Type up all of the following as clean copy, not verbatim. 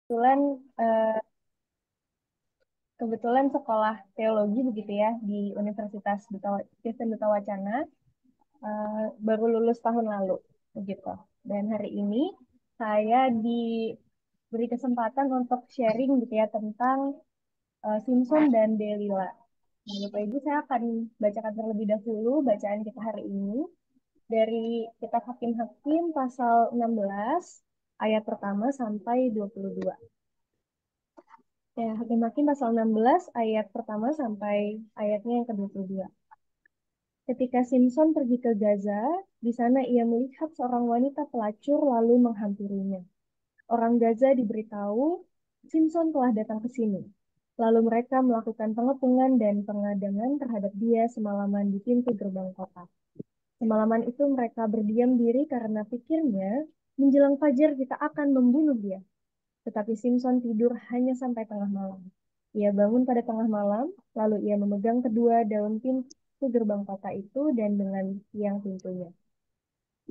Kebetulan eh, kebetulan sekolah teologi begitu ya di Universitas Kristen Duta Wacana baru lulus tahun lalu begitu. Dan hari ini saya diberi kesempatan untuk sharing gitu ya tentang Simpson dan Delila. Nah, Bapak Ibu saya akan bacakan terlebih dahulu bacaan kita hari ini dari Kitab Hakim-Hakim pasal 16 ayat pertama sampai 22. Ya, Hakim-Hakim pasal 16 ayat pertama sampai ayatnya yang ke-22. Ketika Simpson pergi ke Gaza, di sana ia melihat seorang wanita pelacur lalu menghampirinya. Orang Gaza diberitahu, Simpson telah datang ke sini. Lalu mereka melakukan pengepungan dan pengadangan terhadap dia semalaman di pintu gerbang kota. Semalaman itu mereka berdiam diri karena pikirnya, menjelang fajar kita akan membunuh dia. Tetapi Simpson tidur hanya sampai tengah malam. Ia bangun pada tengah malam, lalu ia memegang kedua daun pintu gerbang kota itu dan dengan tiang pintunya.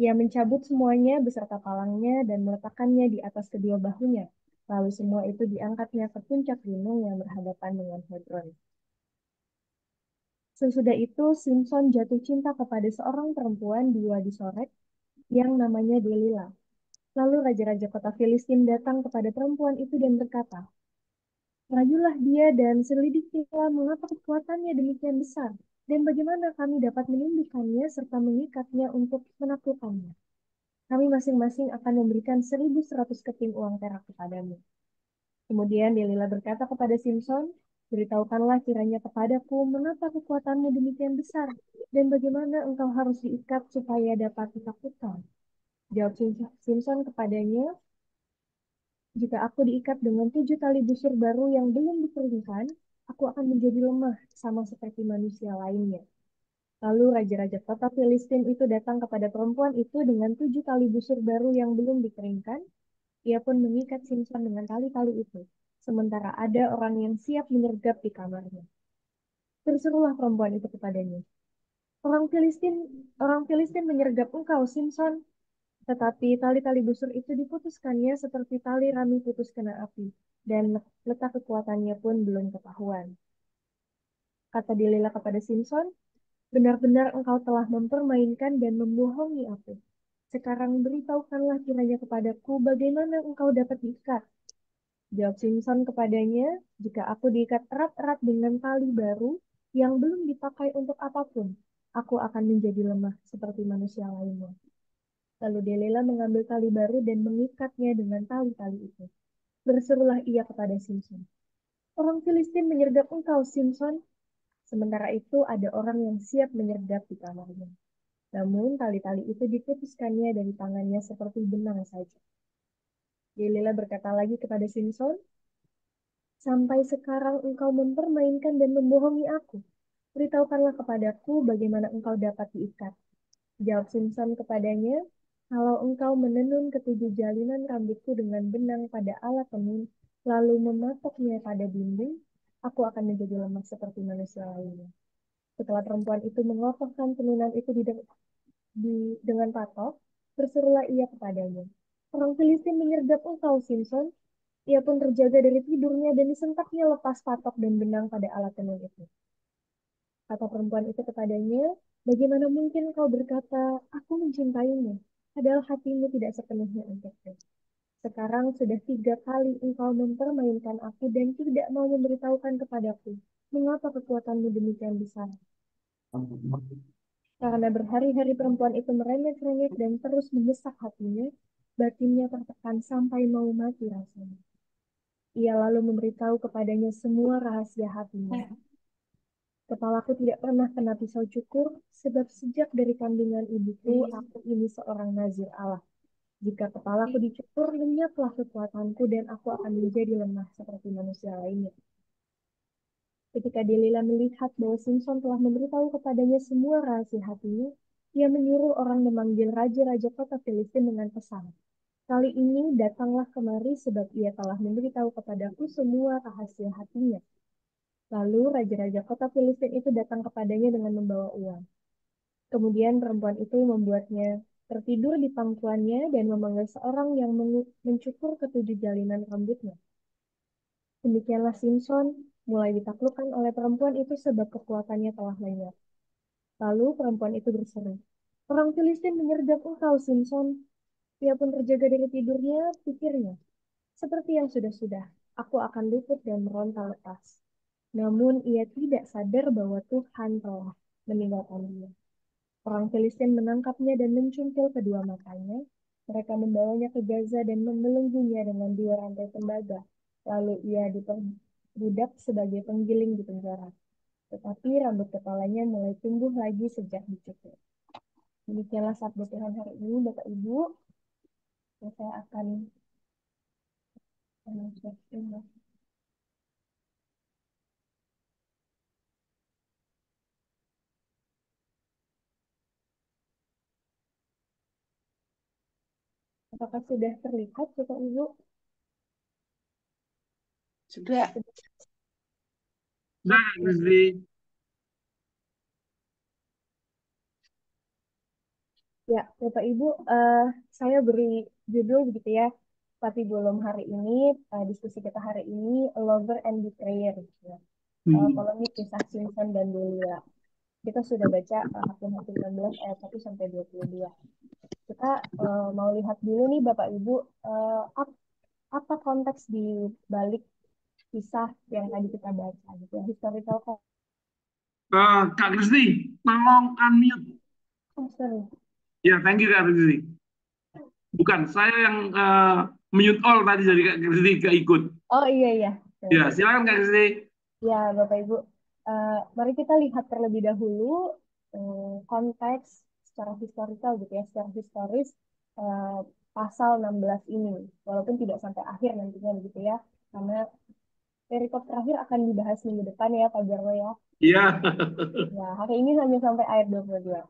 Ia mencabut semuanya beserta palangnya dan meletakkannya di atas kedua bahunya. Lalu semua itu diangkatnya ke puncak gunung yang berhadapan dengan Hebron. Sesudah itu, Simpson jatuh cinta kepada seorang perempuan di Wadi Sorek yang namanya Delila. Lalu raja-raja kota Filistin datang kepada perempuan itu dan berkata, rayulah dia dan selidikilah mengapa kekuatannya demikian besar, dan bagaimana kami dapat menundukkannya serta mengikatnya untuk menaklukkannya. Kami masing-masing akan memberikan 1.100 keping uang perak kepadamu. Kemudian Delila berkata kepada Simpson, beritahukanlah kiranya kepadaku mengapa kekuatanmu demikian besar, dan bagaimana engkau harus diikat supaya dapat ditaklukkan. Jawab Simpson kepadanya, jika aku diikat dengan 7 tali busur baru yang belum dikeringkan, aku akan menjadi lemah sama seperti manusia lainnya. Lalu raja-raja kota Filistin itu datang kepada perempuan itu dengan 7 tali busur baru yang belum dikeringkan. Ia pun mengikat Simpson dengan tali-tali itu. Sementara ada orang yang siap menyergap di kamarnya. Berserulah perempuan itu kepadanya. Orang Filistin, orang Filistin menyergap engkau, Simpson. Tetapi tali-tali busur itu diputuskannya seperti tali rami putus kena api, dan letak kekuatannya pun belum ketahuan. Kata Delila kepada Simpson, benar-benar engkau telah mempermainkan dan membohongi aku. Sekarang beritahukanlah kiranya kepadaku bagaimana engkau dapat diikat. Jawab Simpson kepadanya, jika aku diikat erat-erat dengan tali baru yang belum dipakai untuk apapun, aku akan menjadi lemah seperti manusia lainnya. Lalu Delila mengambil tali baru dan mengikatnya dengan tali-tali itu. Berserulah ia kepada Simpson. Orang Filistin menyergap engkau, Simpson. Sementara itu ada orang yang siap menyergap di kamarnya. Namun tali-tali itu diputuskannya dari tangannya seperti benang saja. Delila berkata lagi kepada Simpson, sampai sekarang engkau mempermainkan dan membohongi aku. Beritahukanlah kepadaku bagaimana engkau dapat diikat. Jawab Simpson kepadanya, kalau engkau menenun ketujuh jalinan rambutku dengan benang pada alat tenun, lalu mematoknya pada dinding, aku akan menjadi lemah seperti manusia lainnya. Setelah perempuan itu mengokohkan tenunan itu dengan patok, berserulah ia kepadanya. Orang Filistin menyergap engkau, Simpson. Ia pun terjaga dari tidurnya dan disentaknya lepas patok dan benang pada alat tenun itu. Kata perempuan itu kepadanya, bagaimana mungkin kau berkata, aku mencintaimu, padahal hatimu tidak sepenuhnya untukku. Sekarang sudah 3 kali engkau mempermainkan aku dan tidak mau memberitahukan kepadaku, mengapa kekuatanmu demikian besar. Karena berhari-hari perempuan itu merengek-rengek dan terus mendesak hatinya, batinnya tertekan sampai mau mati rasanya. Ia lalu memberitahu kepadanya semua rahasia hatinya. Kepalaku tidak pernah kena pisau cukur, sebab sejak dari kandungan ibuku, aku ini seorang nazir Allah. Jika kepalaku dicukur, lenyaplah kekuatanku dan aku akan menjadi lemah seperti manusia lainnya. Ketika Delila melihat bahwa Simpson telah memberitahu kepadanya semua rahasia hatinya, ia menyuruh orang memanggil raja-raja kota Filistin dengan pesan. Kali ini datanglah kemari sebab ia telah memberitahu kepadaku semua rahasia hatinya. Lalu raja-raja kota Filistin itu datang kepadanya dengan membawa uang. Kemudian perempuan itu membuatnya tertidur di pangkuannya dan memanggil seorang yang mencukur ketujuh jalinan rambutnya. Demikianlah Simpson mulai ditaklukkan oleh perempuan itu sebab kekuatannya telah lenyap. Lalu perempuan itu berseru, "Orang Filistin menyergap engkau, Simpson." Ia pun terjaga dari tidurnya, pikirnya, "Seperti yang sudah-sudah, aku akan luput dan meronta lepas." Namun ia tidak sadar bahwa Tuhan telah meninggalkan dia. Orang Filistin menangkapnya dan mencungkil kedua matanya. Mereka membawanya ke Gaza dan membelenggunya dengan dua rantai tembaga. Lalu ia diperbudak sebagai penggiling di penjara. Tetapi rambut kepalanya mulai tumbuh lagi sejak dicukur. Demikianlah sabda Tuhan hari ini, Bapak Ibu. Saya akan menjelaskan. Apakah sudah terlihat, Bapak Ibu? Sudah. Nah, Oke. Rizli. Ya, Bapak Ibu, saya beri judul begitu ya. Tapi belum hari ini, diskusi kita hari ini, A Lover and Betrayer. Gitu ya. Polemik kisah Simpson dan Delila. Kita sudah baca Hakim-Hakim 16 ayat 1 sampai 22. Kita mau lihat dulu nih Bapak Ibu, apa konteks di balik kisah yang tadi kita baca gitu ya. Historical Kak Rizli, tolong unmute. context. Ya, thank you Kak Rizli. Bukan, saya yang mute all tadi jadi Kak Rizli gak ikut. Oh iya iya. Ya, Oke. silakan Kak Rizli. Ya, Bapak Ibu, mari kita lihat terlebih dahulu konteks secara historical gitu ya, secara historis eh, pasal 16 ini, walaupun tidak sampai akhir nantinya begitu ya, karena perikop terakhir akan dibahas minggu depan ya, Pak Jarwo ya. Iya. Ya, hari ini hanya sampai ayat 22.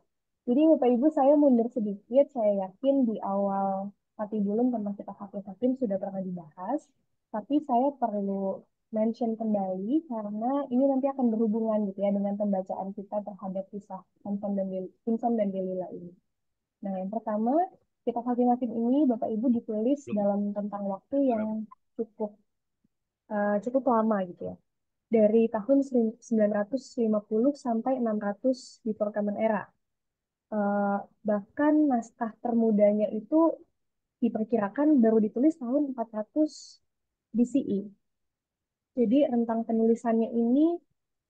Jadi Bapak Ibu, saya mundur sedikit, saya yakin di awal hati belum tentang kita hakim sudah pernah dibahas, tapi saya perlu mention kembali karena ini nanti akan berhubungan gitu ya dengan pembacaan kita terhadap kisah Simpson dan Delila ini. Nah, yang pertama, kita hakim-hakim ini Bapak Ibu ditulis dalam tentang waktu yang cukup cukup lama gitu ya. Dari tahun 950 sampai 600 before Common Era. Eh, Bahkan naskah termudanya itu diperkirakan baru ditulis tahun 400 BCE. Jadi rentang penulisannya ini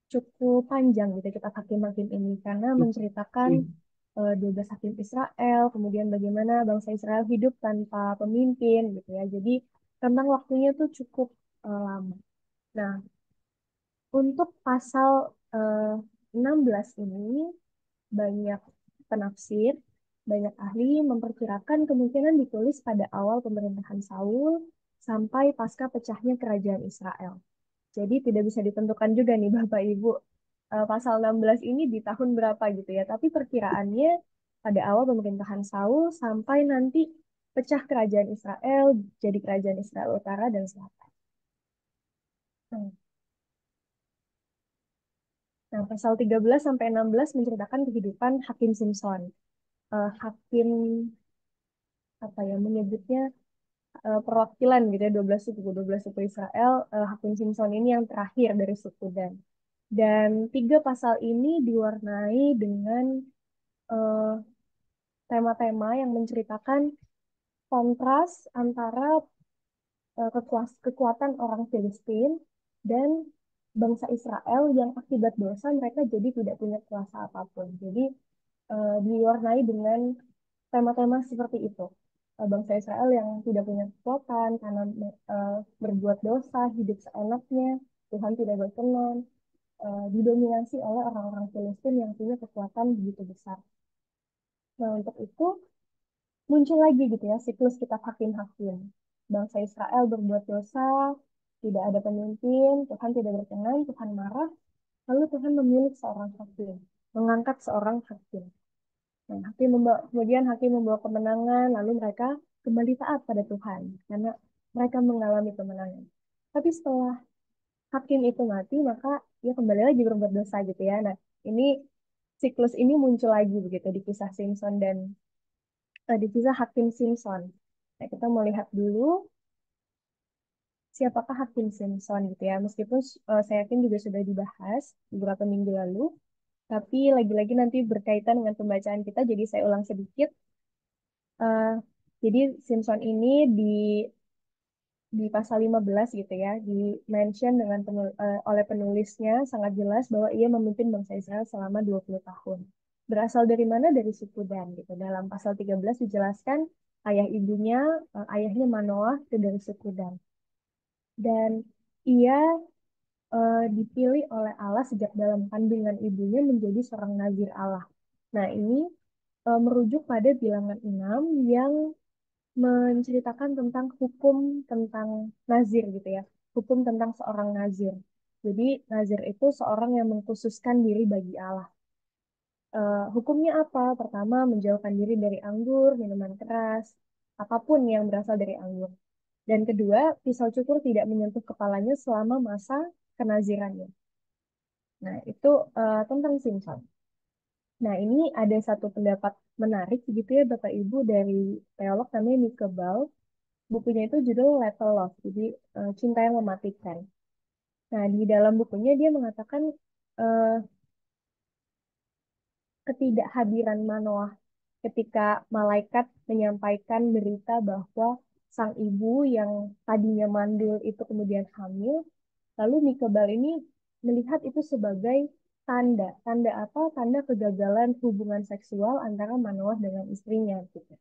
cukup panjang gitu kita hakim-hakim ini karena menceritakan 12 hakim Israel, kemudian bagaimana bangsa Israel hidup tanpa pemimpin gitu ya. Jadi rentang waktunya tuh cukup lama. Nah, untuk pasal eh, 16 ini banyak penafsir, banyak ahli memperkirakan kemungkinan ditulis pada awal pemerintahan Saul sampai pasca pecahnya kerajaan Israel. Jadi tidak bisa ditentukan juga nih Bapak Ibu pasal 16 ini di tahun berapa gitu ya. Tapi perkiraannya pada awal pemerintahan Saul sampai nanti pecah kerajaan Israel jadi kerajaan Israel Utara dan Selatan. Hmm. Nah, pasal 13 sampai 16 menceritakan kehidupan Hakim Simpson. Hakim apa ya menyebutnya perwakilan gitu ya 12 suku Israel. Hakim Simpson ini yang terakhir dari suku Dan. Dan tiga pasal ini diwarnai dengan eh, tema-tema yang menceritakan kontras antara kekuatan orang Filistin dan bangsa Israel yang akibat dosa mereka jadi tidak punya kuasa apapun. Jadi diwarnai dengan tema-tema seperti itu. Bangsa Israel yang tidak punya kekuatan karena berbuat dosa, hidup seenaknya, Tuhan tidak berkenan, didominasi oleh orang-orang Filistin yang punya kekuatan begitu besar. Nah, untuk itu muncul lagi gitu ya siklus kitab hakim-hakim. Bangsa Israel berbuat dosa, tidak ada pemimpin, Tuhan tidak berkenan, Tuhan marah, lalu Tuhan memilih seorang hakim, mengangkat seorang hakim. Nah, kemudian hakim membawa kemenangan, lalu mereka kembali taat pada Tuhan karena mereka mengalami kemenangan. Tapi setelah hakim itu mati, maka dia kembali lagi berbuat dosa gitu ya. Nah, ini siklus ini muncul lagi begitu di kisah Simpson dan divisa Hakim Simpson. Nah, kita mau lihat dulu siapakah Hakim Simpson gitu ya. Meskipun saya yakin juga sudah dibahas beberapa minggu lalu, tapi lagi-lagi nanti berkaitan dengan pembacaan kita, jadi saya ulang sedikit. Eh, jadi Simpson ini di pasal 15 gitu ya, di mention dengan oleh penulisnya sangat jelas bahwa ia memimpin bangsa Israel selama 20 tahun. Berasal dari mana? Dari suku Dan gitu. Dalam pasal 13 dijelaskan ayah ibunya, ayahnya Manoah itu dari suku Dan. Dan ia dipilih oleh Allah sejak dalam kandungan ibunya menjadi seorang nazir Allah. Nah, ini merujuk pada bilangan 6 yang menceritakan tentang hukum tentang nazir gitu ya. Hukum tentang seorang nazir. Jadi nazir itu seorang yang mengkhususkan diri bagi Allah. Hukumnya apa? Pertama, menjauhkan diri dari anggur, minuman keras, apapun yang berasal dari anggur. Dan kedua, pisau cukur tidak menyentuh kepalanya selama masa kenazirannya. Nah, itu tentang Simpson. Nah, ini ada satu pendapat menarik gitu ya Bapak Ibu dari teolog namanya Nick Ball. Bukunya itu judul Lethal Love, jadi cinta yang mematikan. Nah, di dalam bukunya dia mengatakan eh, ketidakhadiran Manoah ketika malaikat menyampaikan berita bahwa sang ibu yang tadinya mandul itu kemudian hamil, lalu Mikebal ini melihat itu sebagai tanda. Tanda apa? Tanda kegagalan hubungan seksual antara Manoah dengan istrinya gitu.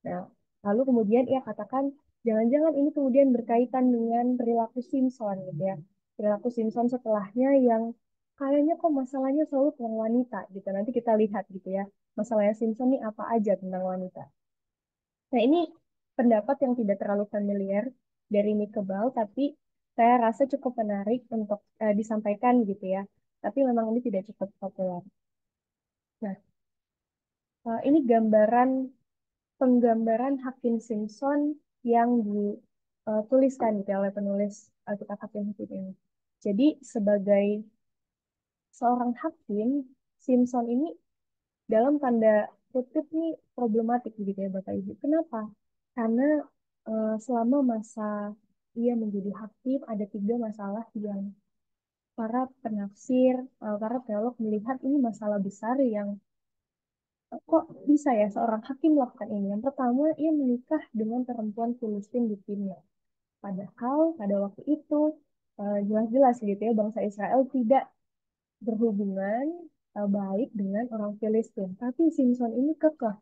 Nah, lalu kemudian ia katakan, jangan-jangan ini kemudian berkaitan dengan perilaku Simpson gitu ya. Perilaku Simpson setelahnya yang kayaknya kok masalahnya selalu tentang wanita gitu. Nanti kita lihat gitu ya. Masalahnya Simpson ini apa aja tentang wanita. Nah, ini pendapat yang tidak terlalu familiar dari Nick Ball, tapi saya rasa cukup menarik untuk disampaikan gitu ya. Tapi memang ini tidak cukup populer. Nah, ini penggambaran Hakim Simpson yang dituliskan gitu ya oleh penulis kitab Hakim Hakim ini. Jadi sebagai seorang hakim, Simpson ini dalam tanda kutip nih problematik gitu ya Bapak Ibu. Kenapa? Karena selama masa ia menjadi hakim ada tiga masalah yang para penafsir, para teolog melihat ini masalah besar yang kok bisa ya seorang hakim melakukan ini. Yang pertama, ia menikah dengan perempuan Filistin di timnya. Padahal pada waktu itu jelas-jelas gitu ya bangsa Israel tidak berhubungan baik dengan orang Filistin. Tapi Simpson ini kekeh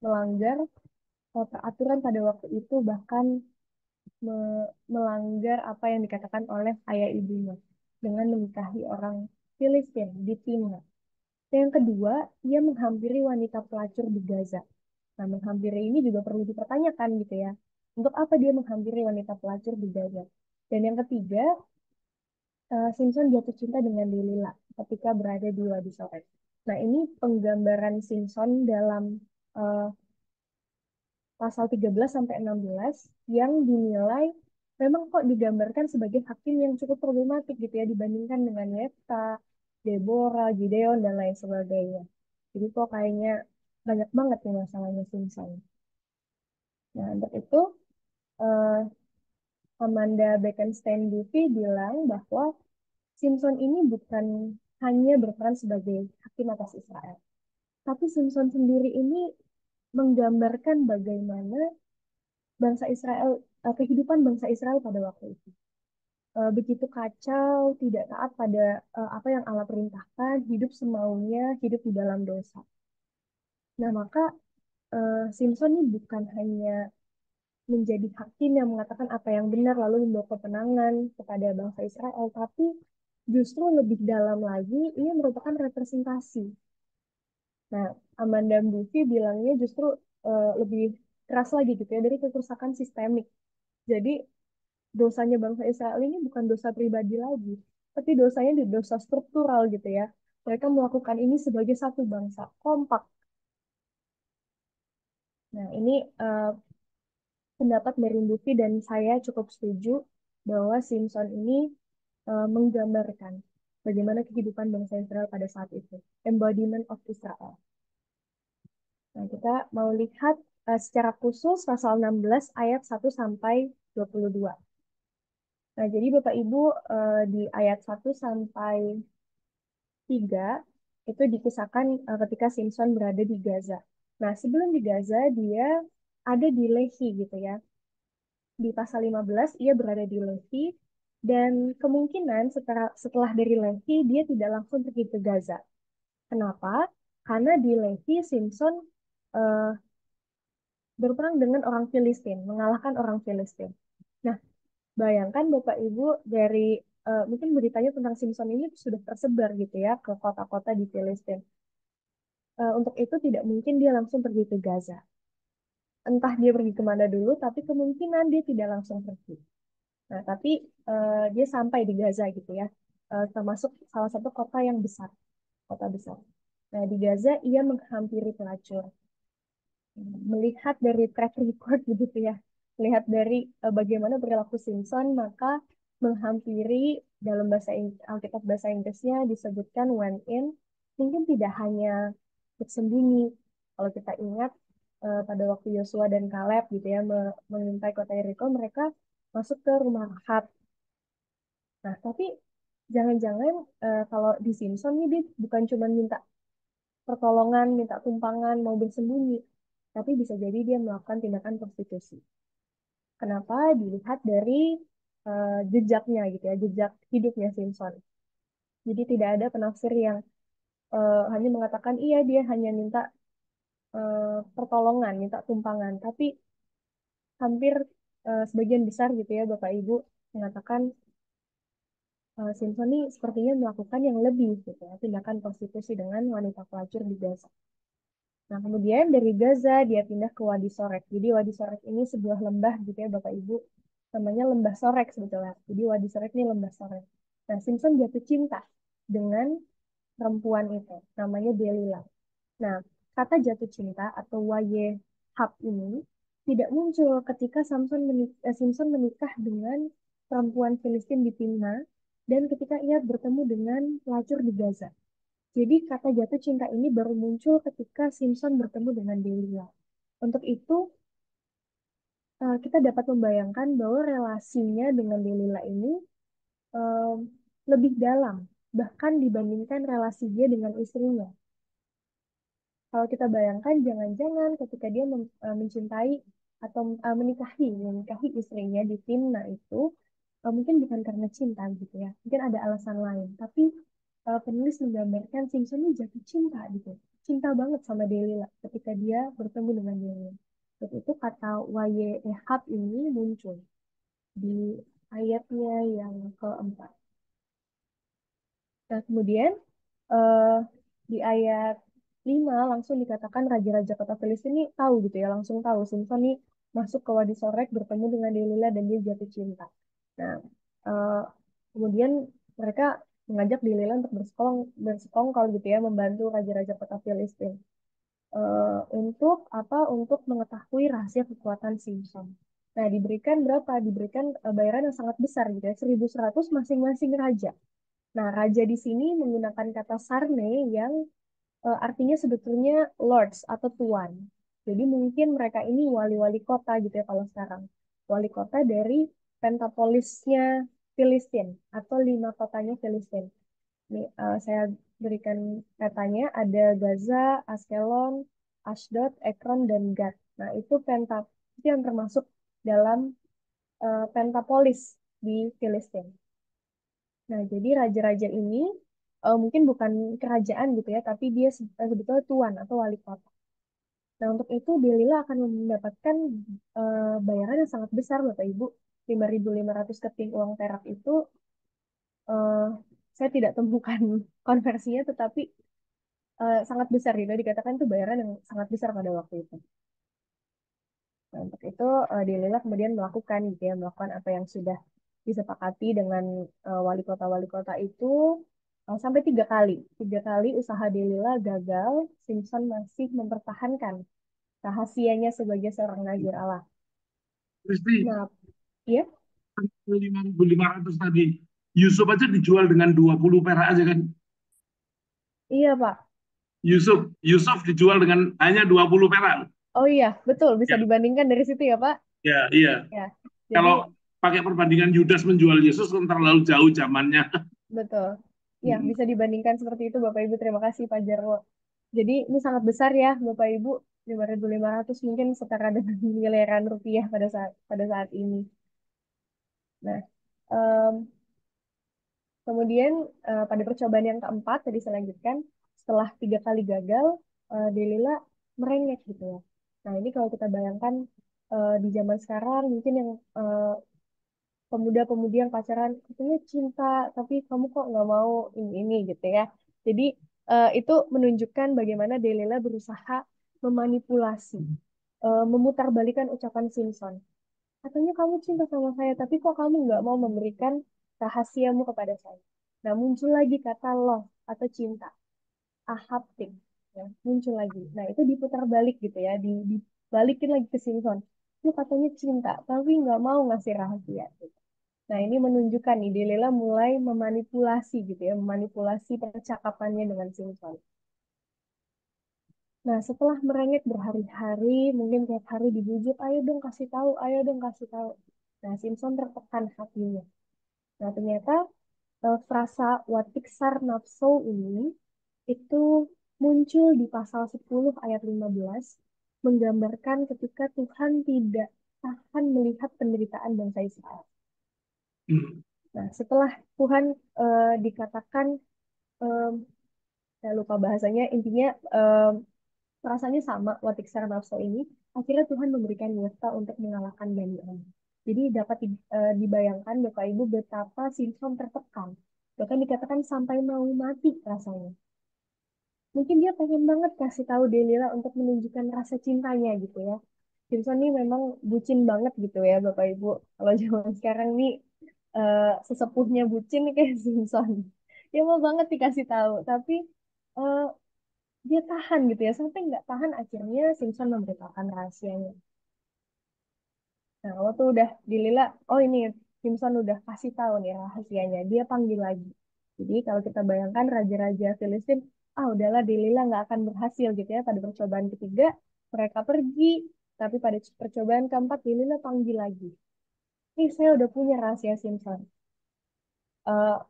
melanggar peraturan pada waktu itu bahkan melanggar apa yang dikatakan oleh ayah ibunya dengan menikahi orang Filistin di timnya. Yang kedua, ia menghampiri wanita pelacur di Gaza. Nah, menghampiri ini juga perlu dipertanyakan gitu ya. Untuk apa dia menghampiri wanita pelacur di Gaza? Dan yang ketiga, Simpson jatuh cinta dengan Delila ketika berada di Wadi Soret. Nah, ini penggambaran Simpson dalam eh, pasal 13 sampai 16 yang dinilai memang kok digambarkan sebagai hakim yang cukup problematik gitu ya dibandingkan dengan Yefta, Deborah, Gideon dan lain sebagainya. Jadi kok kayaknya banyak banget nih masalahnya Simpson. Nah, untuk itu eh, Amanda Bekenstein-Duffy bilang bahwa Simpson ini bukan hanya berperan sebagai hakim atas Israel, tapi Simpson sendiri ini menggambarkan bagaimana bangsa Israel, kehidupan bangsa Israel pada waktu itu. Begitu kacau, tidak taat pada apa yang Allah perintahkan, hidup semaunya, hidup di dalam dosa. Nah, maka Simpson ini bukan hanya menjadi hakim yang mengatakan apa yang benar lalu membawa kemenangan kepada bangsa Israel, tapi justru lebih dalam lagi ini merupakan representasi. Nah, Amanda Mbuvi bilangnya justru lebih keras lagi gitu ya dari kerusakan sistemik. Jadi dosanya bangsa Israel ini bukan dosa pribadi lagi, tapi dosanya di dosa struktural gitu ya. Mereka melakukan ini sebagai satu bangsa, kompak. Nah, ini eh, pendapat dari Mbuvi dan saya cukup setuju bahwa Simpson ini menggambarkan bagaimana kehidupan bangsa Israel pada saat itu. Embodiment of Israel. Nah, kita mau lihat secara khusus pasal 16 ayat 1 sampai 22. Nah, jadi Bapak Ibu di ayat 1 sampai 3 itu dikisahkan ketika Simpson berada di Gaza. Nah, sebelum di Gaza dia ada di Lehi gitu ya. Di pasal 15 ia berada di Lehi dan kemungkinan setelah dari Lehi dia tidak langsung pergi ke Gaza. Kenapa? Karena di Lehi Simpson eh, berperang dengan orang Filistin, mengalahkan orang Filistin. Nah, bayangkan Bapak Ibu dari mungkin beritanya tentang Simpson ini sudah tersebar gitu ya ke kota-kota di Filistin. Untuk itu tidak mungkin dia langsung pergi ke Gaza. Entah dia pergi kemana dulu, tapi kemungkinan dia tidak langsung pergi. Nah, tapi dia sampai di Gaza gitu ya, termasuk salah satu kota yang besar, kota besar. Nah, di Gaza ia menghampiri pelacur. Melihat dari track record begitu ya, melihat dari bagaimana perilaku Simpson, maka menghampiri dalam Alkitab bahasa Inggrisnya disebutkan went in, mungkin tidak hanya bersembunyi. Kalau kita ingat pada waktu Yosua dan Kaleb gitu ya mengintai kota Yeriko, mereka masuk ke rumah Rahab. Nah, tapi jangan-jangan kalau di Simpson nih dia bukan cuma minta pertolongan, minta tumpangan, mau bersembunyi, tapi bisa jadi dia melakukan tindakan prostitusi. Kenapa? Dilihat dari jejaknya gitu ya, jejak hidupnya Simpson. Jadi tidak ada penafsir yang hanya mengatakan iya dia hanya minta pertolongan, minta tumpangan, tapi hampir sebagian besar gitu ya Bapak Ibu mengatakan Simpson ini sepertinya melakukan yang lebih gitu ya, tindakan prostitusi dengan wanita pelacur di Gaza. Nah, kemudian dari Gaza dia pindah ke Wadi Sorek. Jadi Wadi Sorek ini sebuah lembah gitu ya Bapak Ibu. Namanya Lembah Sorek sebetulnya. Jadi Wadi Sorek ini Lembah Sorek. Nah, Simpson jatuh cinta dengan perempuan itu. Namanya Delila. Nah, kata jatuh cinta atau wayehab ini tidak muncul ketika Simpson menikah dengan perempuan Filistin di Timna dan ketika ia bertemu dengan pelacur di Gaza. Jadi kata jatuh cinta ini baru muncul ketika Simpson bertemu dengan Delia. Untuk itu, kita dapat membayangkan bahwa relasinya dengan Delila ini em, lebih dalam, bahkan dibandingkan relasi dia dengan istrinya. Kalau kita bayangkan, jangan-jangan ketika dia mencintai atau menikahi istrinya di Timna itu, mungkin bukan karena cinta gitu ya, mungkin ada alasan lain. Tapi penulis menggambarkan Simpson ini jatuh cinta gitu, cinta banget sama Delila ketika dia bertemu dengan Delila. Waktu itu kata Ehab ini muncul di ayatnya yang keempat. Nah, kemudian eh, di ayat 5 langsung dikatakan raja-raja kota Filistin ini tahu gitu ya, langsung tahu Simpson nih masuk ke Wadi Sorek bertemu dengan Delila dan dia jatuh cinta. Nah, eh, kemudian mereka mengajak Delila untuk bersekongkol gitu ya, membantu raja-raja kota Filistin. Untuk apa? Untuk mengetahui rahasia kekuatan Simpson. Nah, diberikan berapa? Diberikan bayaran yang sangat besar gitu ya, 1.100 masing-masing raja. Nah, raja di sini menggunakan kata sarne yang artinya sebetulnya lords atau tuan. Jadi mungkin mereka ini wali-wali kota gitu ya kalau sekarang. Wali kota dari pentapolisnya Filistin atau 5 kotanya Filistin. Ini saya berikan katanya ada Gaza, Askelon, Ashdod, Ekron, dan Gat. Nah, itu yang termasuk dalam pentapolis di Filistin. Nah, jadi raja-raja ini mungkin bukan kerajaan gitu ya, tapi dia sebetulnya tuan atau wali kota. Nah, untuk itu Delila akan mendapatkan bayaran yang sangat besar, Bapak Ibu. 5.500 keping uang perak itu eh, saya tidak temukan konversinya, tetapi sangat besar gitu. Dikatakan itu bayaran yang sangat besar pada waktu itu. Nah, untuk itu Delila kemudian melakukan gitu ya, melakukan apa yang sudah disepakati dengan wali kota itu sampai 3 kali. 3 kali usaha Delila gagal, Simpson masih mempertahankan rahasianya sebagai seorang nazir Allah. Kristi, Nah, ya, 5.500 tadi. Yusuf aja dijual dengan 20 perak aja kan. iya Pak. Yusuf dijual dengan hanya 20 perak. Oh iya, betul. Bisa Ya, dibandingkan dari situ ya, Pak. ya, iya. Ya, Kalau jadi pakai perbandingan Yudas menjual Yesus kan terlalu jauh zamannya. betul. Ya, Mm, bisa dibandingkan seperti itu, Bapak Ibu. Terima kasih, Pak Jarwo. Jadi ini sangat besar ya, Bapak Ibu. 5.500 mungkin setara dengan miliaran rupiah pada saat ini. Nah, em, kemudian pada percobaan yang keempat tadi saya lanjutkan, setelah 3 kali gagal, Delila merengek gitu ya. Nah, ini kalau kita bayangkan di zaman sekarang mungkin yang pemuda-pemudi yang pacaran katanya cinta tapi kamu kok nggak mau ini gitu ya. Jadi itu menunjukkan bagaimana Delila berusaha memanipulasi, memutarbalikkan ucapan Simpson. Katanya kamu cinta sama saya tapi kok kamu nggak mau memberikan rahasiamu kepada saya. Nah, muncul lagi kata love atau cinta, ahaptik, ya, muncul lagi. Nah, itu diputar balik gitu ya, dibalikin lagi ke Simpson. Lu katanya cinta tapi nggak mau ngasih rahasia gitu. Nah, ini menunjukkan nih, Delela mulai memanipulasi gitu ya, memanipulasi percakapannya dengan Simpson. Nah, setelah merengek berhari-hari, mungkin tiap hari dibujuk, ayo dong kasih tahu, ayo dong kasih tahu. Nah, Simpson tertekan hatinya. Nah, ternyata frasa watiksar nafsu ini itu muncul di pasal 10 ayat 15, menggambarkan ketika Tuhan tidak tahan melihat penderitaan bangsa Israel. mm, Nah, setelah Tuhan dikatakan em, saya lupa bahasanya, intinya rasanya sama Watiksar Nafsu ini, akhirnya Tuhan memberikan Yefta untuk mengalahkan Bani Ammon. Jadi dapat dibayangkan Bapak Ibu betapa Simpson tertekan. Bahkan dikatakan sampai mau mati rasanya. Mungkin dia pengen banget kasih tahu Delila untuk menunjukkan rasa cintanya gitu ya. Simpson ini memang bucin banget gitu ya Bapak Ibu. Kalau zaman sekarang nih sesepuhnya bucin nih kayak Simpson. Dia mau banget dikasih tahu, tapi eh, dia tahan gitu ya. Sampai nggak tahan akhirnya Simpson memberitakan rahasianya. Nah, waktu udah dilila, oh ini Simpson udah kasih tahu nih rahasianya. Dia panggil lagi. Jadi kalau kita bayangkan raja-raja Filistin, ah udahlah Delila nggak akan berhasil gitu ya. Pada percobaan ketiga mereka pergi, tapi pada percobaan keempat Delila panggil lagi. Nih saya udah punya rahasia Simpson.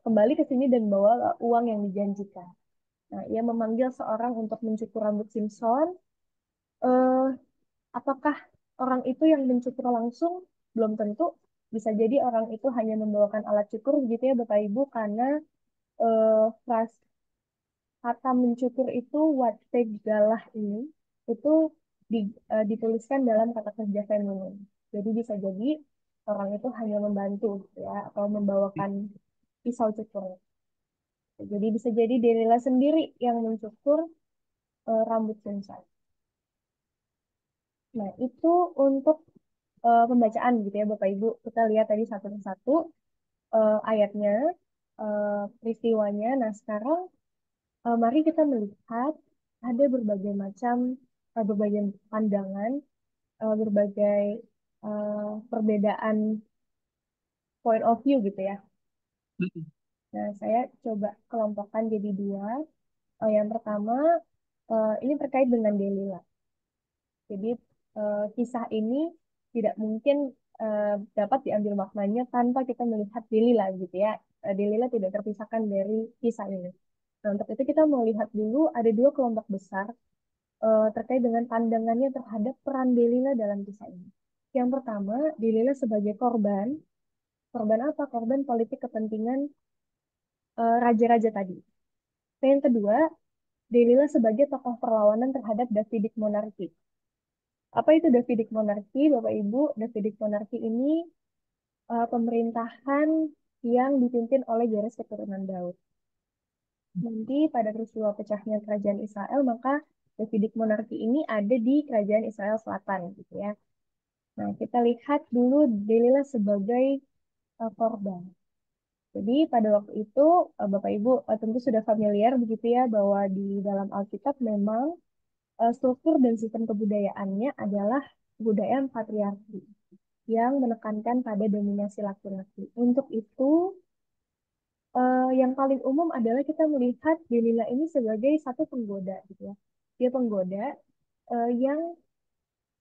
Kembali ke sini dan bawa uang yang dijanjikan. Nah, ia memanggil seorang untuk mencukur rambut Simpson. Eh, Apakah orang itu yang mencukur langsung? Belum tentu. Bisa jadi orang itu hanya membawakan alat cukur gitu ya Bapak Ibu karena frasa kata mencukur itu galah ini itu dituliskan dalam kata kerja feminim. Jadi bisa jadi orang itu hanya membantu gitu ya atau membawakan pisau cukur. Jadi bisa jadi Delila sendiri yang mencukur rambut Simpson. Nah, itu untuk pembacaan gitu ya Bapak Ibu. Kita lihat tadi satu persatu ayatnya, peristiwanya. Nah, sekarang mari kita melihat ada berbagai macam, berbagai pandangan, berbagai perbedaan point of view gitu ya. mm, Nah, saya coba kelompokkan jadi dua. Yang pertama, ini terkait dengan Delila. Jadi, kisah ini tidak mungkin dapat diambil maknanya tanpa kita melihat Delila gitu ya. Delila tidak terpisahkan dari kisah ini. Nah, untuk itu kita mau lihat dulu ada dua kelompok besar terkait dengan pandangannya terhadap peran Delila dalam kisah ini. Yang pertama, Delila sebagai korban. Korban apa? Korban politik kepentingan raja-raja tadi. Dan yang kedua, Delila sebagai tokoh perlawanan terhadap Davidic monarki. Apa itu Davidic monarki, Bapak Ibu? Davidic monarki ini pemerintahan yang dipimpin oleh garis keturunan Daud. Nanti pada peristiwa pecahnya kerajaan Israel, maka Davidic monarki ini ada di kerajaan Israel Selatan, gitu ya. Nah, kita lihat dulu Delila sebagai korban. Jadi pada waktu itu Bapak Ibu tentu sudah familiar begitu ya bahwa di dalam Alkitab memang struktur dan sistem kebudayaannya adalah kebudayaan patriarki yang menekankan pada dominasi laki-laki. Untuk itu yang paling umum adalah kita melihat Delila ini sebagai satu penggoda gitu ya. Dia penggoda yang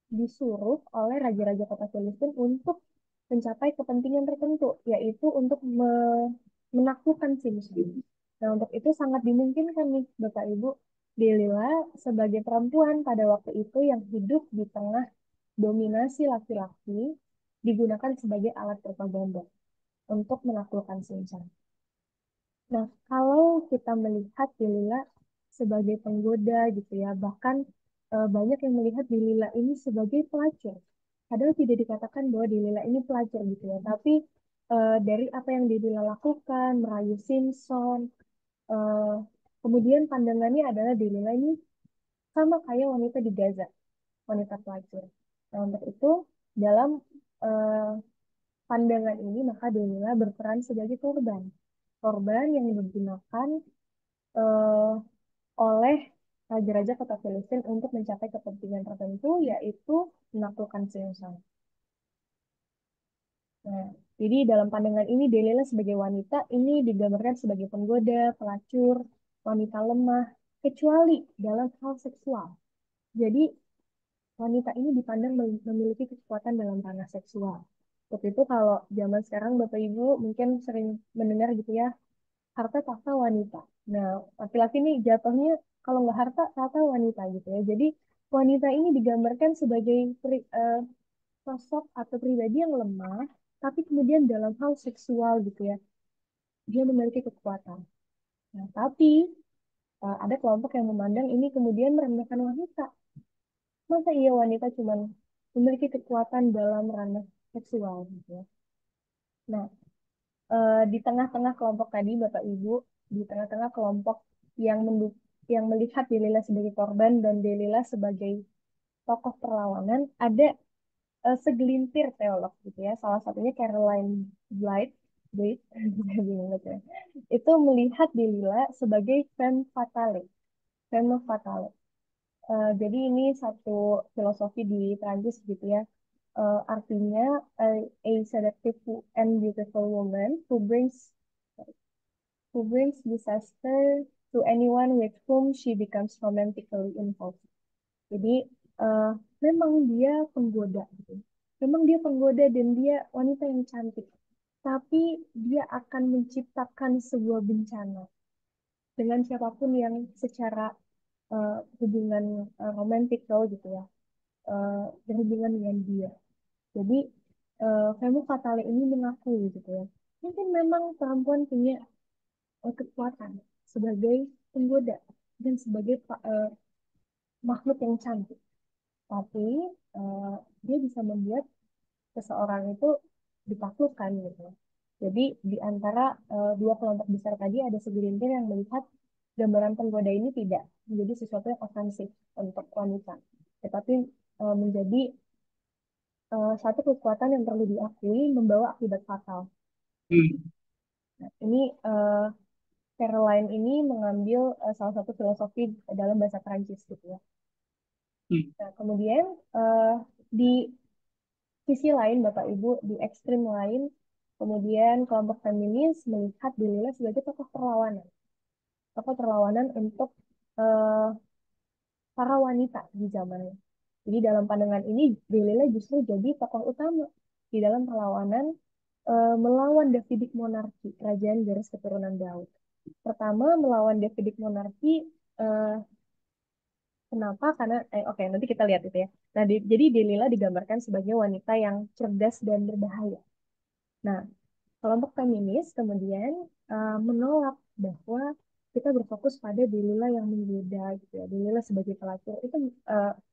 disuruh oleh raja-raja kota Filistin untuk mencapai kepentingan tertentu, yaitu untuk menaklukkan Filistin. Nah, untuk itu sangat dimungkinkan nih, Bapak Ibu, Delila sebagai perempuan pada waktu itu yang hidup di tengah dominasi laki-laki digunakan sebagai alat propaganda untuk menaklukkan Simpson. Nah, kalau kita melihat Delila sebagai penggoda gitu ya, bahkan banyak yang melihat Delila ini sebagai pelacur. Padahal tidak dikatakan bahwa Delila ini pelacur gitu ya, tapi dari apa yang Delila lakukan, merayu Simpson, eh, kemudian pandangannya adalah Delila ini sama kayak wanita di Gaza, wanita pelacur. Nah, untuk itu dalam eh, pandangan ini maka Delila berperan sebagai korban. Korban yang digunakan eh, oleh raja-raja kota Filistin untuk mencapai kepentingan tertentu, yaitu menaklukkan Simpson. Nah, jadi dalam pandangan ini Delila sebagai wanita ini digambarkan sebagai penggoda, pelacur, wanita lemah, kecuali dalam hal seksual. Jadi wanita ini dipandang memiliki kekuatan dalam ranah seksual. Seperti itu kalau zaman sekarang Bapak Ibu mungkin sering mendengar gitu ya, harta tahta wanita. Nah, laki-laki ini jatuhnya kalau nggak harta tahta wanita gitu ya. Jadi wanita ini digambarkan sebagai sosok atau pribadi yang lemah, tapi kemudian dalam hal seksual gitu ya, dia memiliki kekuatan. Nah, tapi ada kelompok yang memandang ini kemudian merendahkan wanita. Masa iya wanita cuma memiliki kekuatan dalam ranah seksual gitu ya. Nah, di tengah-tengah kelompok tadi Bapak Ibu, di tengah-tengah kelompok yang yang melihat Delila sebagai korban dan Delila sebagai tokoh perlawanan, ada segelintir teolog gitu ya. Salah satunya Caroline Blythe, Blythe, bingung gitu ya. Itu melihat Delila sebagai femme fatale, femme fatale. Jadi ini satu filosofi di Prancis gitu ya. Artinya a seductive and beautiful woman who brings disaster to anyone with whom she becomes romantically involved. Jadi eh, memang dia penggoda gitu. Memang dia penggoda dan dia wanita yang cantik. Tapi dia akan menciptakan sebuah bencana dengan siapapun yang secara hubungan romantikal gitu ya, berhubungan dengan dia. Jadi Femme Fatale ini mengakui gitu ya. Mungkin memang perempuan punya kekuatan sebagai penggoda dan sebagai makhluk yang cantik. Tapi eh, dia bisa membuat seseorang itu ditaklukkan gitu. Jadi di antara dua kelompok besar tadi ada segelintir yang melihat gambaran penggoda ini tidak menjadi sesuatu yang ofensif untuk wanita, tetapi menjadi satu kekuatan yang perlu diakui membawa akibat fatal. Hmm. Nah, ini Caroline ini mengambil salah satu filosofi dalam bahasa Prancis gitu ya. Hmm. Nah, kemudian eh, di sisi lain, Bapak Ibu, di ekstrim lain, kemudian kelompok feminis melihat Delila sebagai tokoh perlawanan untuk eh, para wanita di zamannya. Jadi dalam pandangan ini, Delila justru jadi tokoh utama di dalam perlawanan melawan Davidic monarki, kerajaan garis keturunan Daud. Pertama, melawan Davidic monarki, eh, kenapa? Karena, oke, nanti kita lihat itu ya. Nah, jadi Delila digambarkan sebagai wanita yang cerdas dan berbahaya. Nah, kelompok feminis kemudian menolak bahwa kita berfokus pada Delila yang menggoda gitu ya, Delila sebagai pelacur. Itu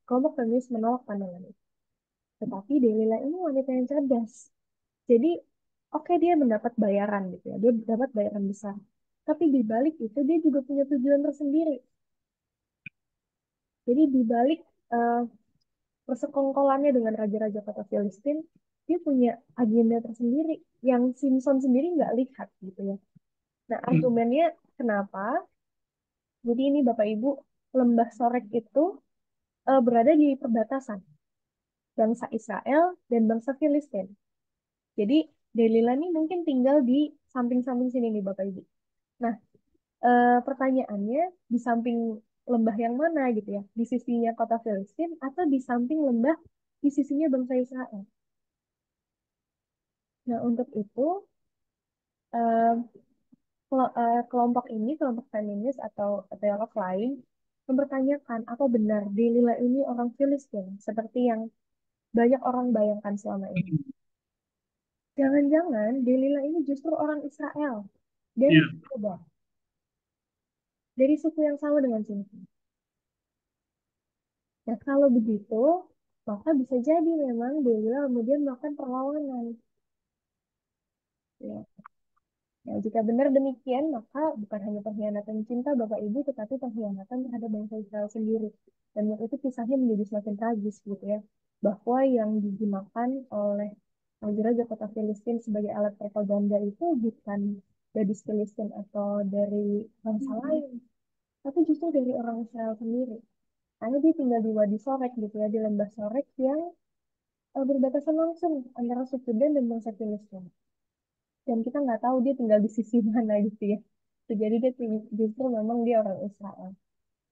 kelompok feminis menolak pandangan itu. Tetapi Delila ini wanita yang cerdas. Jadi, oke dia mendapat bayaran gitu ya, dia dapat bayaran besar. Tapi di balik itu dia juga punya tujuan tersendiri. Jadi di balik eh, persekongkolannya dengan raja-raja kota Filistin, dia punya agenda tersendiri yang Simpson sendiri nggak lihat gitu ya. Nah, Hmm. argumennya kenapa? Jadi ini Bapak Ibu, Lembah Sorek itu berada di perbatasan bangsa Israel dan bangsa Filistin. Jadi Delila nih mungkin tinggal di samping-samping sini nih Bapak Ibu. Nah, pertanyaannya di samping lembah yang mana gitu ya? Di sisinya kota Filistin atau di samping lembah di sisinya bangsa Israel. Nah, untuk itu eh, kelompok ini, kelompok feminis atau teolog lain, mempertanyakan apa benar Delila ini orang Filistin, seperti yang banyak orang bayangkan selama ini. Jangan-jangan Delila ini justru orang Israel dari Iya. Yehuda, dari suku yang sama dengan Simson. Nah, kalau begitu, maka bisa jadi memang Delila kemudian melakukan perlawanan. Ya. Nah, jika benar demikian, maka bukan hanya pengkhianatan cinta Bapak Ibu, tetapi pengkhianatan terhadap bangsa Israel sendiri. Dan untuk itu kisahnya menjadi semakin tragis gitu ya. Bahwa yang digunakan oleh raja kota Filistin sebagai alat propaganda itu bukan gadis Filistin atau dari bangsa lain, tapi justru dari orang Israel sendiri. Karena dia tinggal di Wadi Sorek gitu ya, di lembah Sorek yang berbatasan langsung antara suku Dan dan bangsa Filistin. Dan kita nggak tahu dia tinggal di sisi mana gitu ya. Jadi dia justru memang dia orang Israel.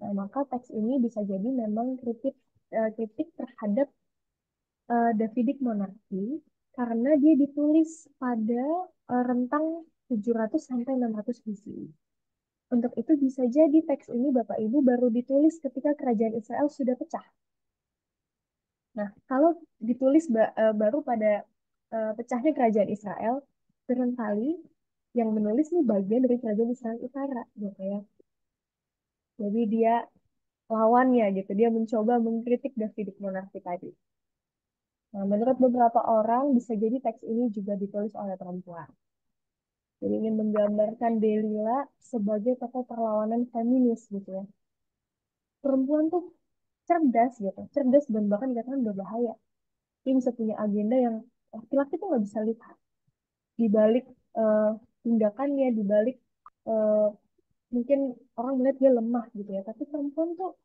Nah, maka teks ini bisa jadi memang kritik terhadap Davidic monarki karena dia ditulis pada rentang 700 sampai 600 BCE. Untuk itu bisa jadi teks ini Bapak Ibu baru ditulis ketika kerajaan Israel sudah pecah. Nah, kalau ditulis baru pada pecahnya kerajaan Israel, barangkali yang menulis ini bagian dari kerajaan Israel Utara, gitu ya. Jadi dia lawannya gitu, dia mencoba mengkritik Davidic monarki tadi. Nah, menurut beberapa orang bisa jadi teks ini juga ditulis oleh perempuan. Jadi ingin menggambarkan Delila sebagai tokoh perlawanan feminis gitu ya. Perempuan tuh cerdas gitu, cerdas dan bahkan dikatakan berbahaya. Dia bisa punya agenda yang laki-laki tuh nggak bisa lihat di balik eh, tindakannya, di balik eh, mungkin orang melihat dia lemah gitu ya, tapi perempuan tuh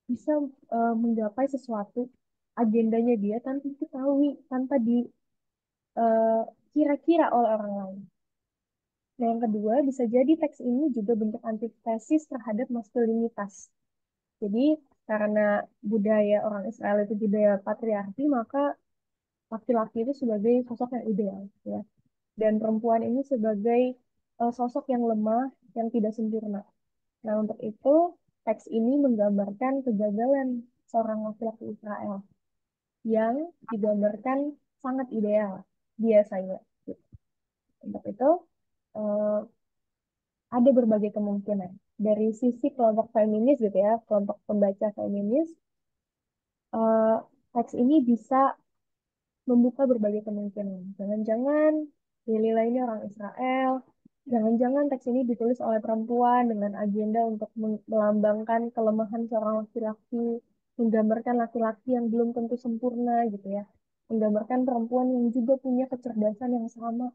bisa menggapai sesuatu agendanya dia tanpa diketahui, tanpa dikira-kira oleh orang lain. Nah, yang kedua, bisa jadi teks ini juga bentuk antitesis terhadap maskulinitas. Jadi, karena budaya orang Israel itu budaya patriarki, maka laki-laki itu sebagai sosok yang ideal, ya. Dan perempuan ini sebagai sosok yang lemah, yang tidak sempurna. Nah, untuk itu, teks ini menggambarkan kegagalan seorang laki-laki Israel yang digambarkan sangat ideal biasanya. Untuk itu, eh, ada berbagai kemungkinan. Dari sisi kelompok feminis gitu ya, kelompok pembaca feminis, eh, teks ini bisa membuka berbagai kemungkinan. Jangan-jangan Delila ini orang Israel, jangan-jangan teks ini ditulis oleh perempuan dengan agenda untuk melambangkan kelemahan seorang laki-laki, menggambarkan laki-laki yang belum tentu sempurna gitu ya, menggambarkan perempuan yang juga punya kecerdasan yang sama.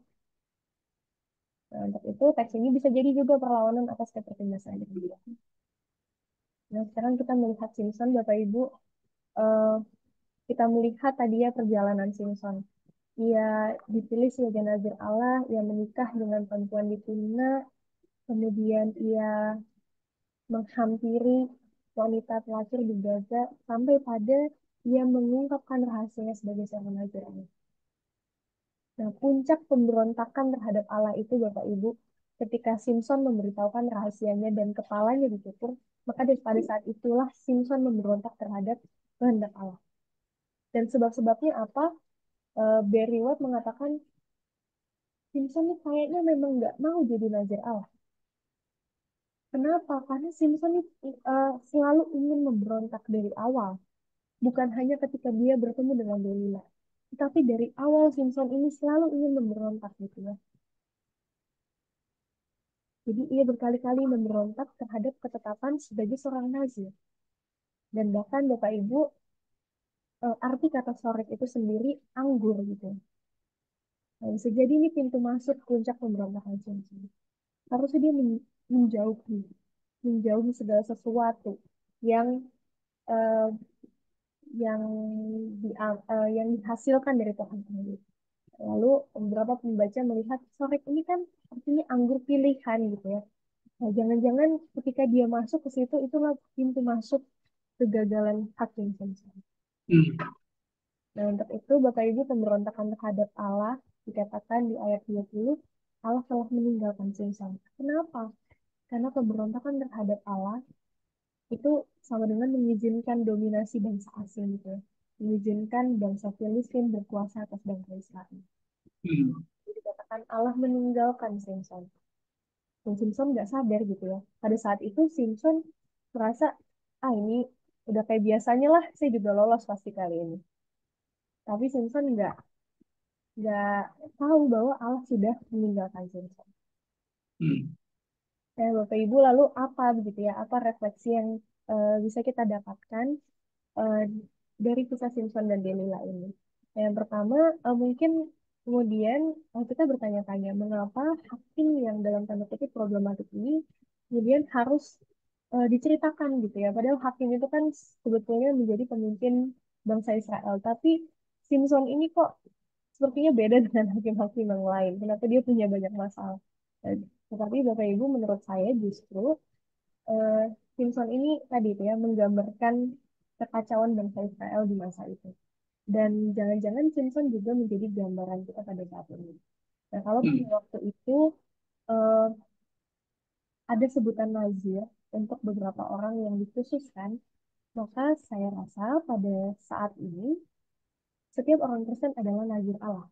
Nah, untuk itu teks ini bisa jadi juga perlawanan atas ketertindasan dia. Nah, sekarang kita melihat Simpson, Bapak Ibu. Eh, kita melihat tadi ya perjalanan Simpson. Ia dipilih sebagai nazir Allah, ia menikah dengan perempuan di Timna, kemudian ia menghampiri wanita pelacur di Gaza, sampai pada ia mengungkapkan rahasianya sebagai seorang nazir Allah. Nah, puncak pemberontakan terhadap Allah itu, Bapak Ibu, ketika Simpson memberitahukan rahasianya dan kepalanya dicukur, maka pada saat itulah Simpson memberontak terhadap kehendak Allah. Dan sebab-sebabnya apa? Barry White mengatakan Simpson ini kayaknya memang nggak mau jadi nazir Allah. Kenapa? Karena Simpson ini selalu ingin memberontak dari awal. Bukan hanya ketika dia bertemu dengan Delila. Tetapi dari awal Simpson ini selalu ingin memberontak gitu ya. Jadi ia berkali-kali memberontak terhadap ketetapan sebagai seorang nazir. Dan bahkan Bapak Ibu, arti kata sorek itu sendiri anggur gitu. Nah, bisa jadi ini pintu masuk puncak pemberontakan Simpson. Harusnya dia menjauhi, menjauhi segala sesuatu yang eh, yang yang dihasilkan dari Tuhan sendiri. Lalu beberapa pembaca melihat sorek ini kan artinya anggur pilihan gitu ya. Nah, jangan-jangan ketika dia masuk ke situ itulah pintu masuk kegagalan hakim Simpson. Hmm. Nah, untuk itu Bapak Ibu pemberontakan terhadap Allah dikatakan di ayat 20, Allah telah meninggalkan Simpson. Kenapa? Karena pemberontakan terhadap Allah itu sama dengan mengizinkan dominasi bangsa asing gitu ya. Mengizinkan bangsa Filistin berkuasa atas bangsa Israel. Hmm. Jadi dikatakan Allah meninggalkan Simpson. Dan Simpson nggak sadar gitu ya. Pada saat itu Simpson merasa, ah ini udah kayak biasanya lah, saya juga lolos pasti kali ini. Tapi Simpson nggak tahu bahwa Allah sudah meninggalkan Simpson. Hmm. Nah, Bapak Ibu lalu apa begitu ya? Apa refleksi yang bisa kita dapatkan eh, dari kisah Simpson dan Delila ini? Nah, yang pertama, mungkin kemudian kita bertanya-tanya mengapa hakim yang dalam tanda kutip problematik ini kemudian harus diceritakan gitu ya. Padahal hakim itu kan sebetulnya menjadi pemimpin bangsa Israel. Tapi Simpson ini kok sepertinya beda dengan hakim-hakim yang lain. Kenapa dia punya banyak masalah? Eh, Tetapi Bapak Ibu menurut saya justru eh, Simpson ini tadi itu ya menggambarkan kekacauan bangsa Israel di masa itu. Dan jangan-jangan Simpson juga menjadi gambaran kita pada saat ini. Nah, kalau pada Hmm. waktu itu eh, ada sebutan nazir untuk beberapa orang yang dikhususkan, maka saya rasa pada saat ini setiap orang Kristen adalah nazir Allah.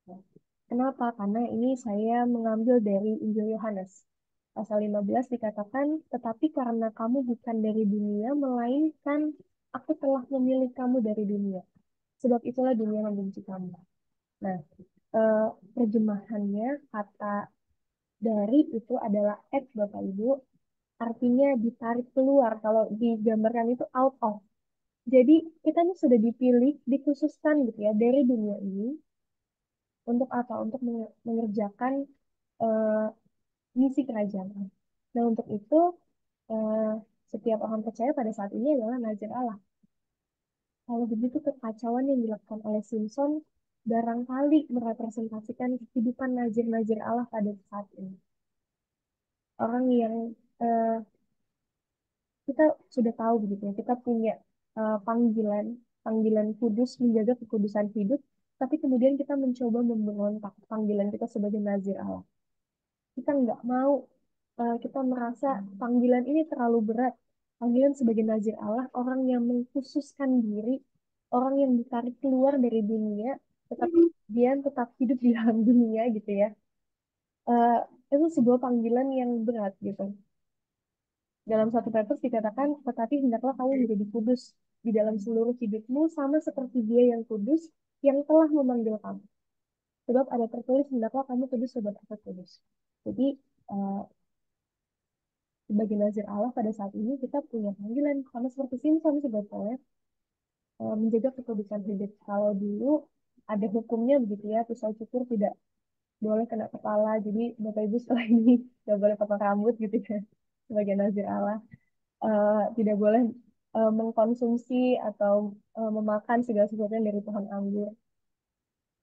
Ya. Kenapa? Karena ini saya mengambil dari Injil Yohanes. Pasal 15 dikatakan, tetapi karena kamu bukan dari dunia, melainkan aku telah memilih kamu dari dunia. Sebab itulah dunia membenci kamu. Nah, eh, terjemahannya kata dari itu adalah X Bapak Ibu, artinya ditarik keluar. Kalau digambarkan itu out of. Jadi kita ini sudah dipilih, dikhususkan gitu ya dari dunia ini untuk apa? Untuk mengerjakan eh, misi kerajaan. Nah, untuk itu eh, setiap orang percaya pada saat ini adalah nazir Allah. Kalau begitu kekacauan yang dilakukan oleh Simpson barangkali merepresentasikan kehidupan nazir-nazir Allah pada saat ini. Orang yang eh, kita sudah tahu begitu ya, kita punya panggilan, panggilan kudus menjaga kekudusan hidup, tapi kemudian kita mencoba memberontak panggilan kita sebagai nazir Allah. Kita nggak mau, kita merasa panggilan ini terlalu berat. Panggilan sebagai nazir Allah, orang yang mengkhususkan diri, orang yang ditarik keluar dari dunia, tetapi dia tetap hidup di dalam dunia gitu ya. Eh, itu sebuah panggilan yang berat gitu. Dalam satu Petrus dikatakan, tetapi hendaklah kamu menjadi kudus di dalam seluruh hidupmu, sama seperti dia yang kudus, yang telah memanggil kamu. Sebab ada tertulis, hendaklah kamu kudus sebab aku kudus. Jadi, eh, sebagai nazir Allah pada saat ini kita punya panggilan sama seperti Simpson sebetulnya menjaga kekudusan hidup. Kalau dulu ada hukumnya begitu ya, pisau cukur tidak boleh kena kepala. Jadi Bapak Ibu setelah ini tidak boleh potong rambut gitu ya sebagai nazir Allah. Tidak boleh mengkonsumsi atau memakan segala sesuatu yang dari pohon anggur.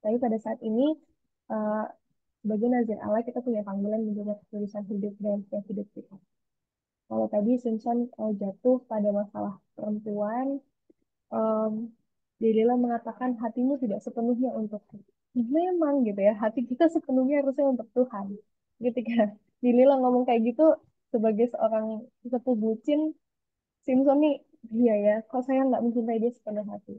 Tapi pada saat ini eh, sebagai nazir Allah kita punya panggilan menjaga kekudusan hidup dan setiap hidup kita. Kalau tadi Simpson jatuh pada masalah perempuan, um, Delila mengatakan hatimu tidak sepenuhnya untukku. Memang gitu ya, hati kita sepenuhnya harusnya untuk Tuhan. Ketika Delila ngomong kayak gitu sebagai seorang sepupu bucin, Simpson nih, iya ya, kok saya nggak mencintai dia sepenuh hati.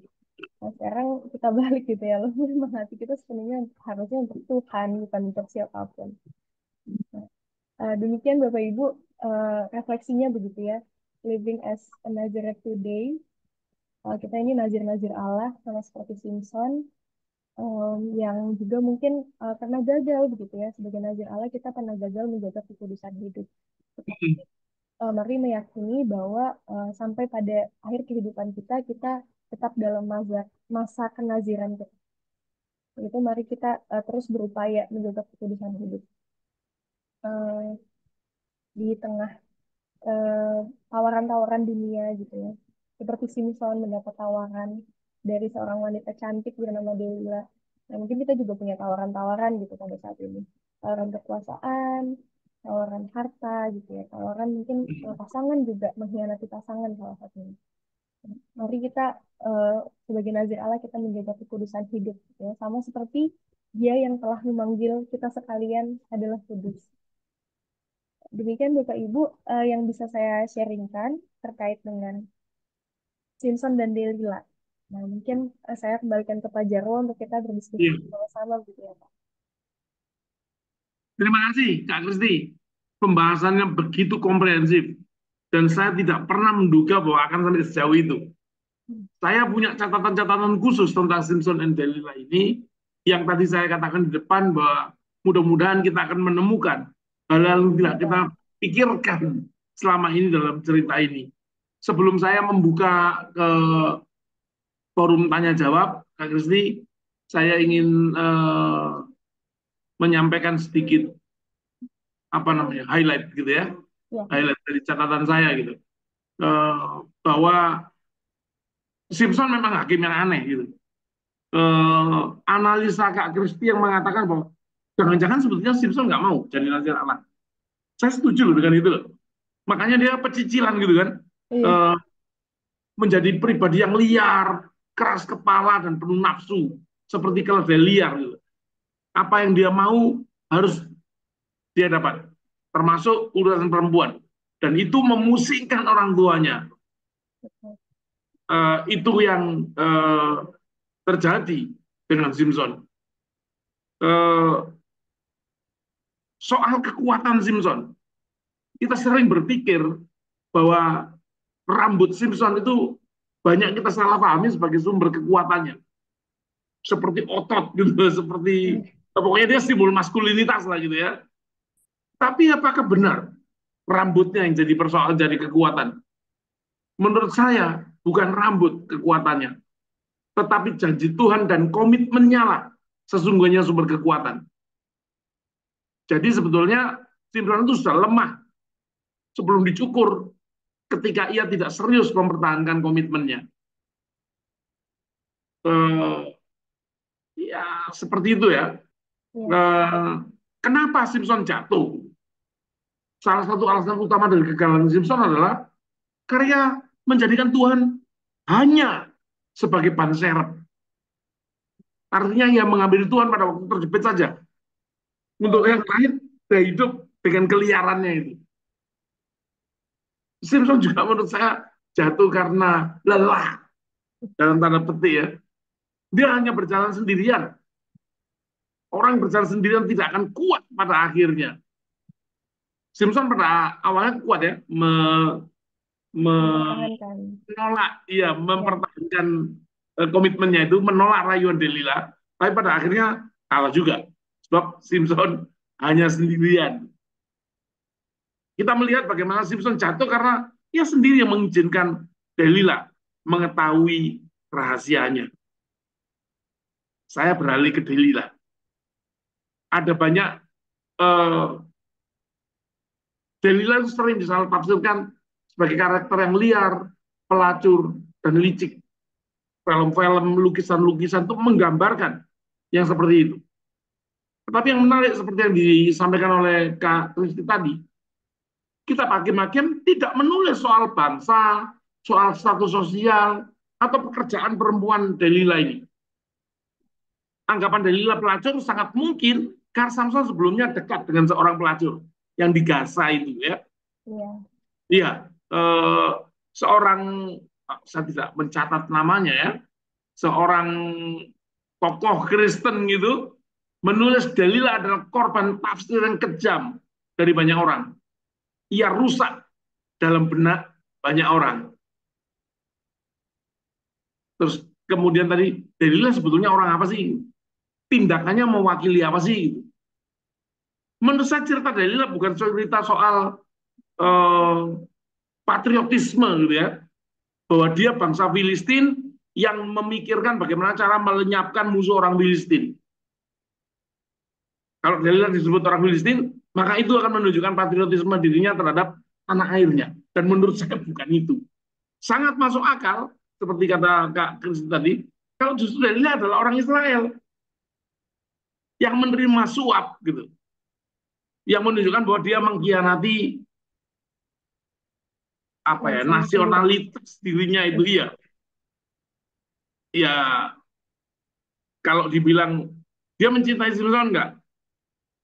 Nah sekarang kita balik gitu ya, loh memang hati kita sepenuhnya harusnya untuk Tuhan, bukan untuk siapapun. Nah, demikian Bapak Ibu, refleksinya begitu ya. Living as a Nazareth today, kita ini nazir-nazir Allah sama seperti Simpson yang juga mungkin pernah gagal begitu ya sebagai nazir Allah kita pernah gagal menjaga kekudusan hidup. Tetapi mari meyakini bahwa sampai pada akhir kehidupan kita kita tetap dalam masa masa kenaziran kita. Itu mari kita terus berupaya menjaga kekudusan hidup. Eh, di tengah eh, tawaran-tawaran dunia gitu ya. Seperti Simpson mendapat tawaran dari seorang wanita cantik bernama Delila. Nah, mungkin kita juga punya tawaran-tawaran gitu pada saat ini. Tawaran kekuasaan, tawaran harta gitu ya. Tawaran mungkin pasangan juga mengkhianati pasangan salah satunya. Mari kita eh, sebagai nazir Allah kita menjaga kekudusan hidup, gitu ya. Sama seperti Dia yang telah memanggil kita sekalian adalah kudus. Demikian Bapak Ibu yang bisa saya sharingkan terkait dengan Simpson dan Delila. Nah, mungkin saya kembalikan ke Pak Jarwo untuk kita berdiskusi Iya. bersama gitu ya, Pak. Terima kasih, Kak Kristi. Pembahasannya begitu komprehensif. Dan saya tidak pernah menduga bahwa akan sampai sejauh itu. Hmm. Saya punya catatan-catatan khusus tentang Simpson and Delilah ini, yang tadi saya katakan di depan bahwa mudah-mudahan kita akan menemukan hal-hal yang tidak kita Ya, pikirkan selama ini dalam cerita ini. Sebelum saya membuka ke forum tanya jawab, Kak Kristi, saya ingin menyampaikan sedikit apa namanya highlight gitu ya, ya, highlight dari catatan saya gitu. Bahwa Simpson memang hakim yang aneh gitu. Analisa Kak Kristi yang mengatakan bahwa jangan-jangan sebetulnya Simpson nggak mau jadi nazir anak. Saya setuju loh dengan itu loh. Makanya dia pecicilan gitu kan, iya, eh, menjadi pribadi yang liar, keras kepala dan penuh nafsu, seperti keledai liar gitu. Apa yang dia mau harus dia dapat, termasuk urusan perempuan. Dan itu memusingkan orang tuanya. betul. Itu yang terjadi dengan Simpson. Soal kekuatan Simpson, kita sering berpikir bahwa rambut Simpson itu banyak kita salah pahami sebagai sumber kekuatannya, seperti otot gitu, seperti Iya. pokoknya dia simbol maskulinitas lah gitu ya. Tapi apakah benar rambutnya yang jadi persoalan, jadi kekuatan? Menurut saya bukan rambut kekuatannya, tetapi janji Tuhan dan komitmennya lah sesungguhnya sumber kekuatan. Jadi sebetulnya Simpson itu sudah lemah sebelum dicukur ketika ia tidak serius mempertahankan komitmennya. Eh, ya seperti itu ya. Iya. Eh, kenapa Simpson jatuh? Salah satu alasan utama dari kegagalan Simpson adalah karya menjadikan Tuhan hanya sebagai ban serep. Artinya ia mengambil Tuhan pada waktu terjepit saja. Untuk Oh, yang lain, dia hidup dengan keliarannya itu. Simpson juga menurut saya jatuh karena lelah, dalam tanda petik ya. Dia hanya berjalan sendirian. Orang berjalan sendirian tidak akan kuat pada akhirnya. Simpson pada awalnya kuat ya, mempertahankan. menolak, iya, Ya, mempertahankan komitmennya itu, menolak rayuan Delila, tapi pada akhirnya kalah juga. Sebab Simpson hanya sendirian. Kita melihat bagaimana Simpson jatuh karena ia sendiri yang mengizinkan Delila mengetahui rahasianya. Saya beralih ke Delila. Ada banyak eh, Delila itu sering disalah tafsirkan sebagai karakter yang liar, pelacur, dan licik. Film-film, lukisan-lukisan itu menggambarkan yang seperti itu. Tetapi yang menarik seperti yang disampaikan oleh Kak Kristi tadi, kita hakim-hakim tidak menulis soal bangsa, soal status sosial, atau pekerjaan perempuan Delila ini. Anggapan Delila pelacur sangat mungkin karena Samson sebelumnya dekat dengan seorang pelacur yang digasa itu ya. iya, Iya, eh, seorang saya tidak mencatat namanya ya, seorang tokoh Kristen gitu menulis Delila adalah korban tafsir yang kejam dari banyak orang. Ia rusak dalam benak banyak orang. Terus kemudian tadi Delila sebetulnya orang apa sih? Tindakannya mewakili apa sih? Menurut saya cerita Delila bukan cerita soal eh, patriotisme gitu ya, bahwa dia bangsa Filistin yang memikirkan bagaimana cara melenyapkan musuh orang Filistin. Kalau Delila disebut orang Filistin, maka itu akan menunjukkan patriotisme dirinya terhadap tanah airnya. Dan menurut saya bukan itu. Sangat masuk akal, seperti kata Kak Kristi tadi, kalau justru Delila adalah orang Israel yang menerima suap gitu, yang menunjukkan bahwa dia mengkhianati apa yang ya, sangat muda. nasionalitas dirinya itu, iya. Ya, kalau dibilang dia mencintai Simpson enggak?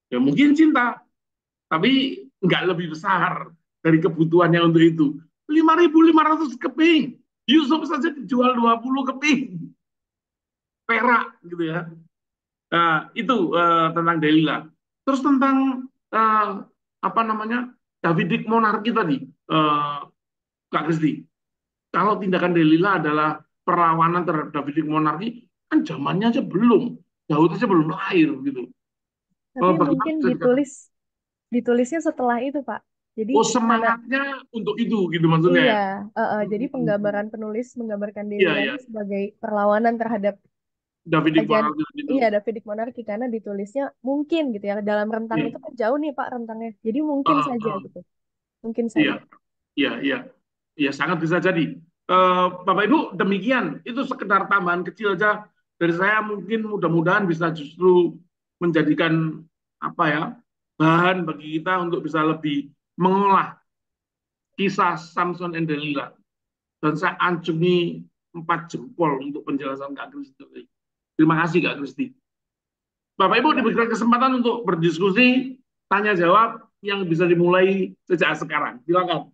Ya mungkin cinta, tapi nggak lebih besar dari kebutuhannya untuk itu. 5.500 keping. Yusuf saja dijual 20 keping perak gitu ya. Nah, itu tentang Delila. Terus tentang uh, apa namanya Davidic monarki tadi, uh, Kak Kristi. Kalau tindakan Delila adalah perlawanan terhadap Davidic monarki, kan zamannya aja belum, Daud aja belum lahir gitu. Tapi Bagaimana mungkin bisa dikatakan? ditulisnya setelah itu, Pak. Jadi Oh, karena semangatnya untuk itu gitu maksudnya iya, ya. jadi penggambaran penulis menggambarkan Iya, Delila iya. ini sebagai perlawanan terhadap Davidic kerajaan, monarki itu. iya, Davidic monarki karena ditulisnya mungkin gitu ya dalam rentang Iya. itu kan jauh nih Pak rentangnya. Jadi mungkin Uh, saja uh, gitu, mungkin iya, saja. iya, iya. Iya, sangat bisa jadi. Bapak Ibu, demikian. Itu sekedar tambahan kecil aja dari saya. Mungkin mudah-mudahan bisa justru menjadikan apa ya, bahan bagi kita untuk bisa lebih mengolah kisah Samson and Delilah. Dan saya acungi 4 jempol untuk penjelasan Kak Kristi. Terima kasih Kak Kristi. Bapak Ibu Iya. diberikan kesempatan untuk berdiskusi, tanya jawab yang bisa dimulai sejak sekarang. Silakan.